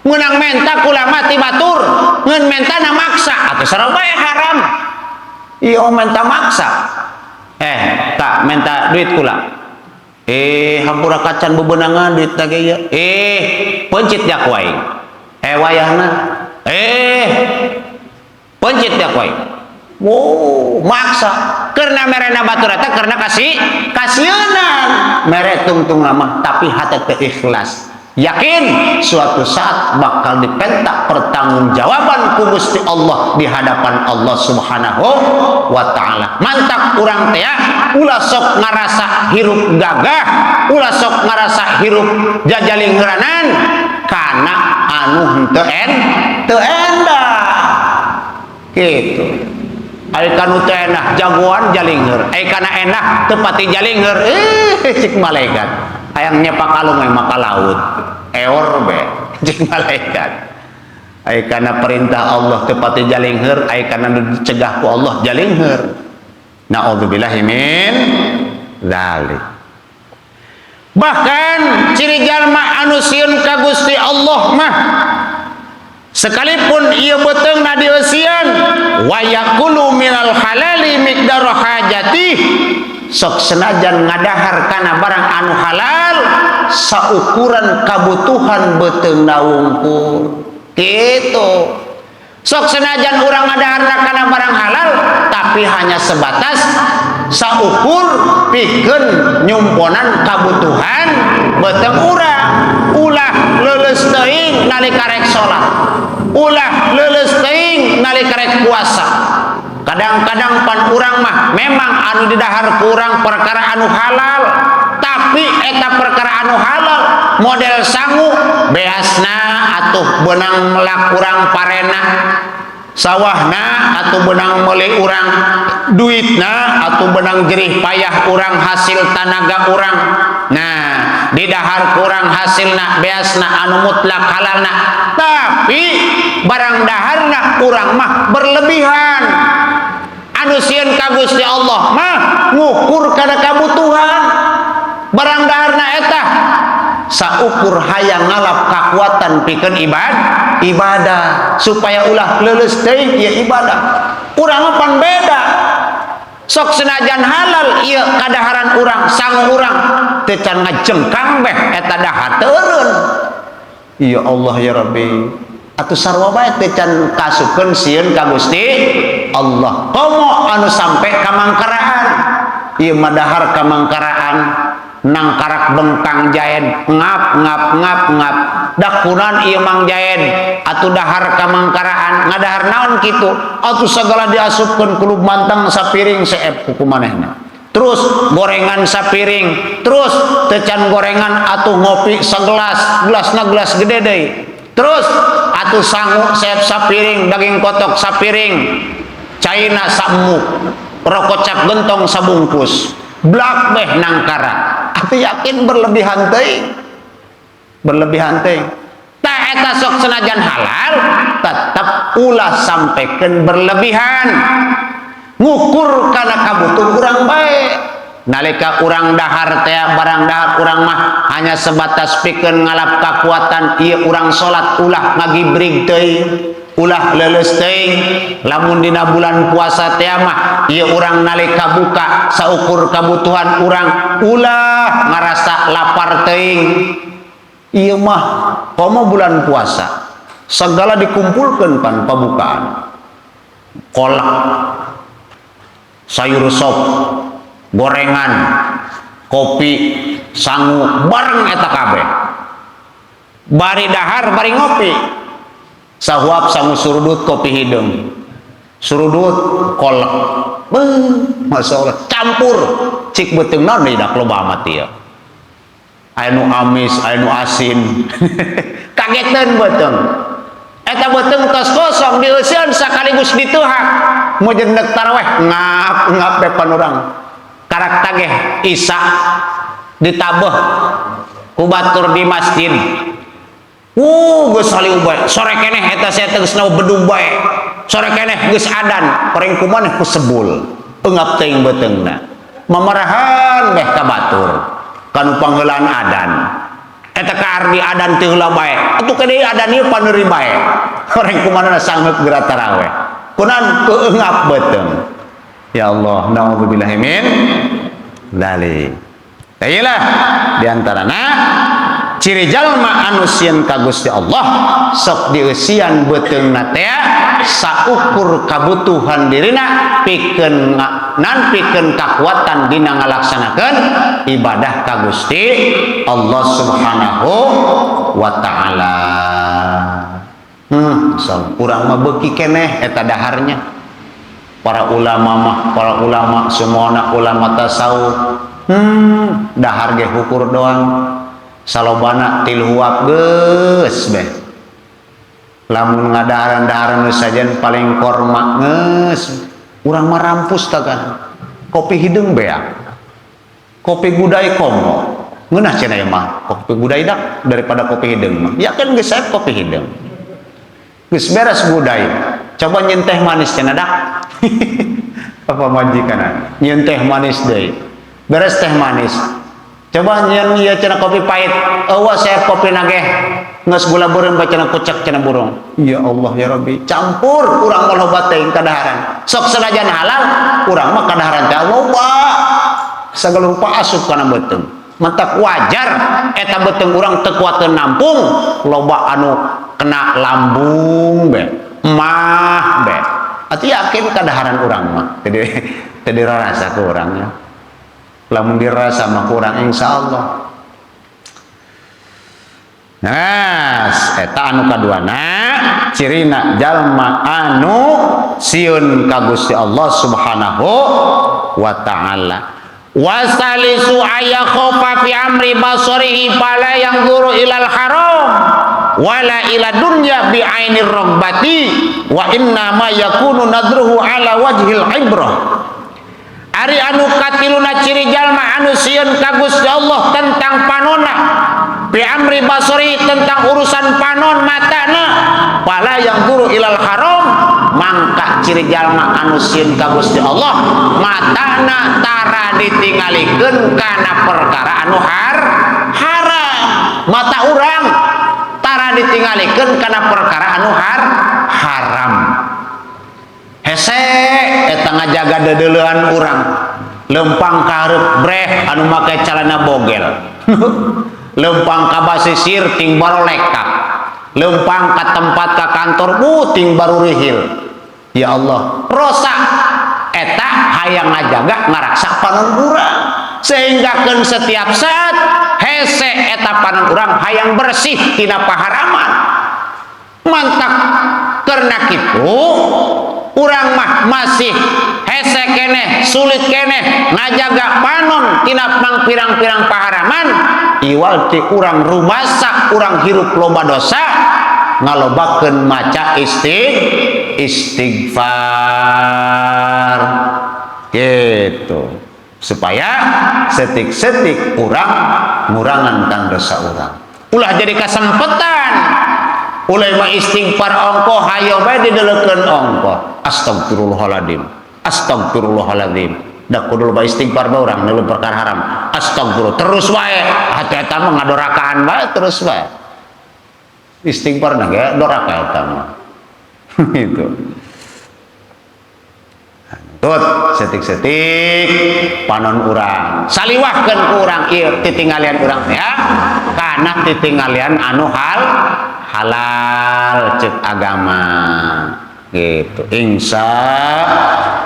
Menang menta kula mati batur ngeun menta na maksa atuh sareng bae haram ieu menta maksa tak menta duit kula hampura kacan bebenangan duit teh ieu pencit jak wae wayahna pencit jak wae maksa karena merena batur eta karena kasienan mere tungtung lama tapi hate teh ikhlas. Yakin suatu saat bakal dipentak pertanggungjawaban ku Gusti Allah di hadapan Allah Subhanahu wa taala. Mantak urang teh ulah sok ngarasa hirup gagah, ulah sok ngarasa hirup jajalingheuran kana anu teu endah. Kitu. Ari kanu teu endah jagoan jalingheur, ai kana endah teu pati jalingheur cik malaikat. Hayang nyepak kalung mah ka laut. Eor be cik malaikat. ai kana perintah Allah tepati jalingheur, ai kana dicegah ku Allah jalingheur. Naudzubillahi min dzalik. Bahkan ciri jalma anu sieun ka Gusti Allah mah sekalipun ieu beteungna dieusian wa yaqulu minal halali miqdar hajati, sok senajan ngadahar kana barang anu halal saukuran kabutuhan beteungna wungkul gitu. Sok senajan urang ngadaharna kana barang halal tapi hanya sebatas saukur pikeun nyumponan kabutuhan beteung urang. Ulah leuleus teuing nalika rek salat, ulah leuleus teuing nalika rek puasa. Kadang-kadang pan urang mah memang anu didahar ku urang perkara anu halal, tapi eta perkara anu halal model sangu beasna atuh benang melak urang parena, sawahna atuh benang meuli urang duitna, atuh benang jerih payah urang hasil tanaga urang. Nah, didahar ku urang hasilna beasna anu mutlak halalna, tapi barang daharna urang mah berlebihan. Anu sieun ka Gusti Allah mah ngukur kana kabutuhan. Barang daharna eta saukur hayang ngalap kakuatan pikeun ibadah supaya ulah leuleus teuing ieu ibadah. Urang mah pan beda. Sok senajan halal ieu kadaharan urang sangu urang teu can ngajengkang beh eta dahar teureun. Ya Allah ya Rabbi, atuh sarua bae teu can kasukeun sieun ka Gusti Allah. Komo anu sampe ka mangkaraan ieu mah dahar ka mangkaraan nang karak bengkang jaed ngap dakunan ieu mang jaed atuh dahar ka mangkaraan ngadahar naon kitu atuh sagala diasupkeun kulub mantang sapiring seep kuku manehna, terus gorengan sapiring, terus teu can gorengan atuh ngopi sagelas, gelasna gelas gede deui, terus atuh sangu seep sapiring, daging kotok sapiring, caina samuk, rokok cap gentong sabungkus, blak beh nangkara. Atuh yakin berlebihan teuing, berlebihan teuing. Ta eta sok senajan halal tetep ulah sampekeun berlebihan. Ngukur kana kabutuh urang bae. Nalika urang dahar teh barang dahar urang mah hanya sebatas pikeun ngalap kakuatan ieu urang salat ulah ngagibrig teuing, ulah leuleus teuing. Lamun dina bulan puasa teh mah ieu urang nalika buka saukur kabutuhan urang ulah ngarasa lapar teuing. Ieu mah komo bulan puasa segala dikumpulkeun pan pabukaan. Kolak, sayur sop, gorengan, kopi, sangu bareng eta kabeh. Bari dahar bari ngopi. Sahuap sangu surudut kopi hideung. Surudut kolak. Masyaallah campur cik beuteung naon deui dak loba amat ieu. Anu amis, anu asin. Kageteun beuteung. Eta beuteung tos kosong dieuseun sakaligus dituhak. Mun jendeuk taraweh ngap depan urang. Karak tageh Isya ditabeh ku batur di masjid. Geus saliu bae. Sore keneh eta saya tegas naon bedug bae. Sore keneh geus adan, pareng kumaneh ku sebul. Eungap teuing beuteungna. Mamarahan beh ka batur. Kanu pangheulaan adan. Eta ka ardi adan teu heula bae. Atuh ka deui adan ieu paneuri bae. Pareng kumaneh sangeup geura taraweh. Kunan keungap beuteung. Ya Allah, naudzubillahi min dzalik. Taylah diantarana ciri jalma anu sieun ka Gusti Allah sok dieusian beuteungna teh saukur kabutuhan dirina pikeun pikeun kakuatan dina ngalaksanakeun ibadah ka Gusti Allah Subhanahu wa taala. Urang mah beuki keneh eta daharnya. Para ulama semuana ulama tasawuf dahar ge hukur doang. Salobana tilhuap geus beh. Lamun ngadaharan-daharan sajen paling korma geus. Urang mah rampus tagan. Kopi hideung beak. Kopi gudai komo. Ngeunah cenah mah kopi gudai dak daripada kopi hideung mah. Ya kan geus saep kopi hideung. geus beres budaya. Coba nyeun teh manis cenah dak. Apa majikan nyeun teh manis deui. Beres teh manis. Coba nyeun ieu cenah kopi pahit. Eueuh saya kopi nageh. Ngeus gula beureum bacanna kucek cenah burung. Ya Allah ya Rabbi, campur urang mah loba teh kadaharan. Sok senajan halal, urang mah kadaharan teh loba. Sagala rupa asup kana beuteung. Mentak wajar eta beuteung urang teu kuateun nampung, loba anu kena lambung be, mah be. Ati yakin kadaharan urang mah teu dirasa ku urangnya. Lamun dirasa mah kurang insyaallah. Nah, eta anu kaduana cirina jalma anu sieun ka Gusti Allah Subhanahu wa taala. Wasalisu ayakhofa fi amri basarihi fala yanzuru ilal haram wala ila dunya bi ainir ragbati wa inna ma yakunu nadruhu ala wajhil ibrah. Ari anu katiluna ciri jalma anu sieun ka Gusti Allah tentang panonna bi amri basari tentang urusan panon matana fala yanzuru ilal haram, mangka ciri jalma anu sieun ka Gusti Allah matana tara ditingalikeun kana perkara anu haram. Mata urang tara ditingalikeun kana perkara anu haram. Hese eta ngajaga dedeleuhan urang. Lempang ka hareup breh anu make calana bogel. Lempang ka basisir ting baru lekak. Lempang ka tempat ka kantor ting baru rihil. Ya Allah, rosa eta hayang ngajaga ngaraksa panon urang. Sehingga keun setiap saat hese eta panon urang hayang bersih tina paharaman. Mantap karena kitu urang mah masih hese keneh sulit keneh ngajaga panon tina pirang-pirang paharaman iwal ti urang rumasa urang hirup loba dosa ngalobakeun maca istighfar gitu supaya setik-setik urang ngurangan kan dosa urang. Ulah jadi kasempetan ulai mah istighfar ongko hayo bae dideleukeun ongko. Astagfirullahaladzim, astagfirullahaladzim. Da kudu loba istighfar bae urang neuleuh perkara haram. Astagfirullah terus wae. Hati eta mah ngadorakaan bae terus wae. Istighfar na ge doraka eta mah. Gitu. Tut setik-setik panon urang. Saliwahkeun ku urang ieu titinggalian urang ya. Kana titinggalian anu halal cek agama gitu. Insya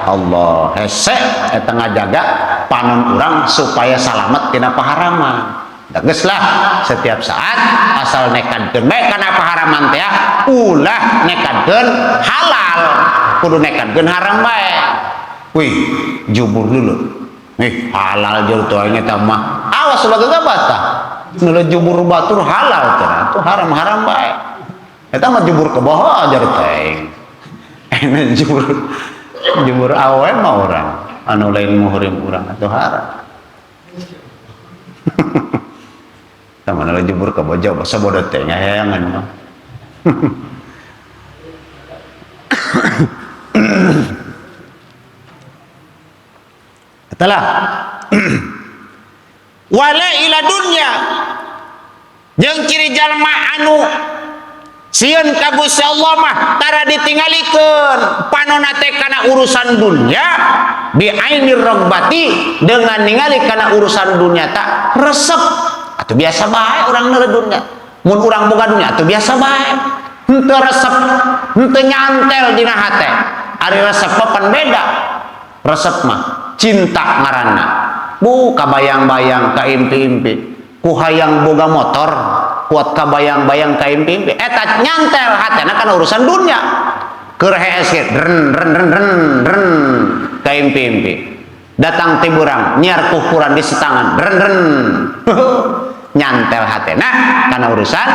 Allah hese eta ngajaga panon urang supaya salamet tina paharaman. Geus lah setiap saat asal nekadkeun bae kana paharaman teh ulah nekadkeun halal, kudu nekadkeun haram bae. Wih, jubur dulu. Halal jeung teu nya tah mah. Awas lagi gabata. Nula jubur batur halal cenah, tuh haram-haram bae. Eta mah jubur ke bawah aja teh. Ene jubur awe mah urang, anu lain muhrim urang atuh haram. Tah mana jubur ke bawah basa bodoh teh ngayangan mah. Itulah wala ila dunya jeung ciri jalma anu sieun ka Gusti Allah mah tara ditinggalikeun panonna teh kana urusan dunya bi ainir ragbati dengan ningali kana urusan dunya tak resep atuh biasa bae urang neureun dunya mun urang boga dunya atuh biasa bae henteu resep henteu nyantel dina hate ari resep pan beda resep mah cinta ngaranna bu kabayang-bayang ka impi-impi ku hayang boga motor kuat kabayang-bayang ka impi-impi eta nyantel hatena kana urusan dunya keur heeskeun ren ka impi-impi datang tiburang nyiar kukuran di setangan ren nyantel hatena kana urusan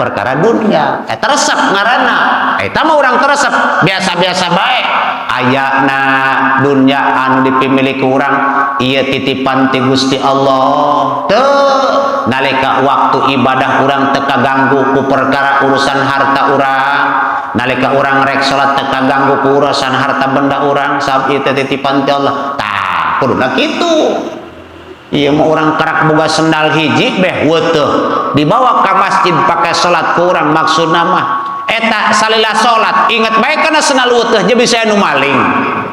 perkara dunya eta resep ngaranna eta mah urang teresep biasa-biasa bae ayana dunya anu dipimiliki urang ieu titipan ti Gusti Allah teu nalika waktu ibadah urang teu kaganggu ku perkara urusan harta urang nalika urang rek salat teu kaganggu ku urusan harta benda urang sabab ieu teh titipan ti Allah tah kuduna kitu. Ieu mah urang karak boga sendal hiji beh weuteuh dibawa ka masjid pake salat ku urang maksudna mah eta salila salat inget bae kana sendal weuteuh je bisa anu maling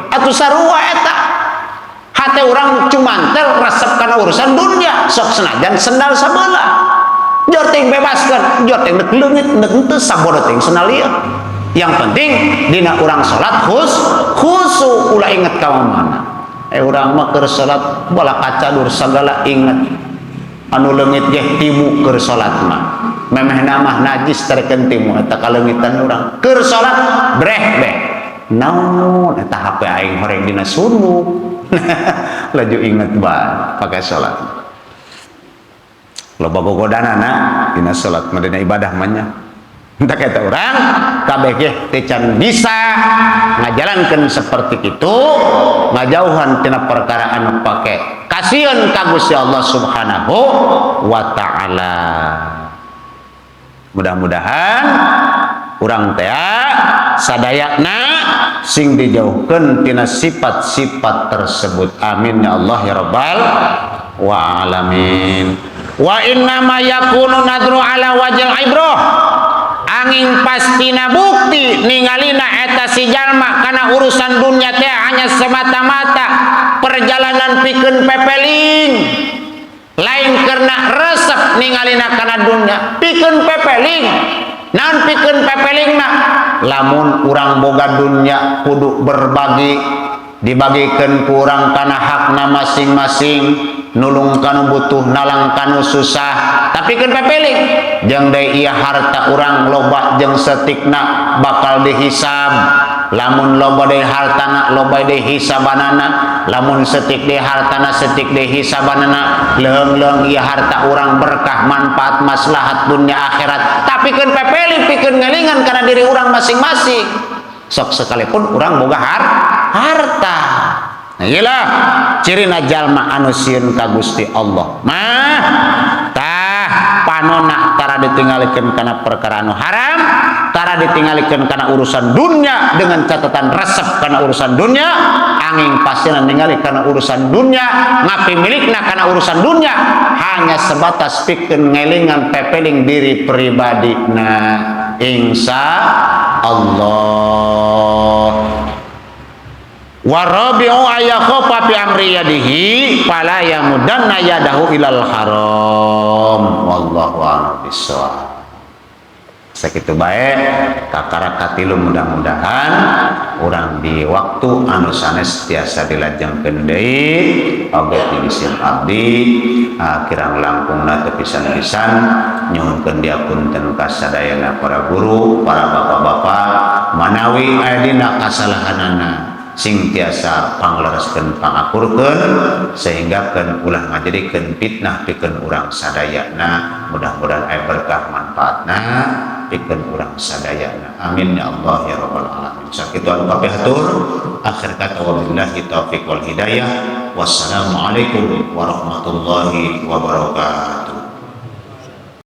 atuh sarua eta hate urang cuman teh resep kana urusan dunia sok senajan sendal sabeula jor ting bebaskeun jor ting neuk leungit neuk teu sabodo ting sendal ieu yang penting dina urang salat khusyuk ulah inget ka mana urang mah keur salat bola kaca dur sagala inget anu leungit ge timu keur salat mah memehna mah najis terkeun timu eta kaleungitan urang keur salat breh beh naon eta HP aing horeng dina sunuk laju inget bae pake salat loba gogodanana dina salat mah dina ibadah mah nya entah kata orang kabeh ge teu can bisa ngajalankeun seperti itu ngajauhan tina perkara anu pake kasieun ka Gusti Allah Subhanahu wa taala. Mudah-mudahan urang teh sadayana sing dijauhkeun tina sifat-sifat tersebut. Amin ya Allah ya rabbal wa alamin. Wa inna ma yakunu nadru ala wajhil ibrah angin pastina bukti ningalina eta si jalma kana urusan dunia teh hanya semata-mata perjalanan pikeun pepeling lain karena resep ningalina kana dunia pikeun pepeling naon pikeun pepelingna lamun urang boga dunia kudu berbagi dibagikeun ku urang kana hakna masing-masing nulung kanu butuh nalang kanu susah tapi kan pepeling jeung deui ieu harta urang loba jeung setikna bakal dihisab lamun loba deui hartana loba deui hisabanana lamun setik deui hartana setik deui hisabanana leung-leung ieu harta urang berkah manfaat maslahat dunia akhirat tapi kan pepeling pikeun ngelingan kana diri urang masing-masing sok sekalipun urang boga harta. Nah iyalah cirina jalma anu sieun ka Gusti Allah mah tah panonna tara ditinggalikeun kana perkara anu haram tara ditinggalikeun kana urusan dunia dengan catatan resep kana urusan dunia angin pasina ningali kana urusan dunia ngapi milikna kana urusan dunia hanya sebatas pikeun ngelingan pepeling diri pribadina insya Allah. Warabi'u ayakhofa fi amri yadihi fala yamudanna yadahu ilal haram wallahu a'lam bishawab. Sakitu bae kakara katilu mudah-mudahan urang di waktu anu sanes tiasa dilajengkeun deui oge ti bisin abdi kirang langkungna teu pisan-pisan nyuhunkeun diapunten ka sadayana para guru para bapak-bapak manawi aya dina kasalahanana sing tiasa panglereskeun pangakurkeun sehingga keun ulah ngajadikeun fitnah pikeun urang sadayana mudah-mudahan aya berkah manfaatna pikeun urang sadayana amin ya Allah ya rabbal alamin. Sakitu anu kapihatur akhir kata wabillahi taufiq wal hidayah wassalamu alaikum warahmatullahi wabarakatuh.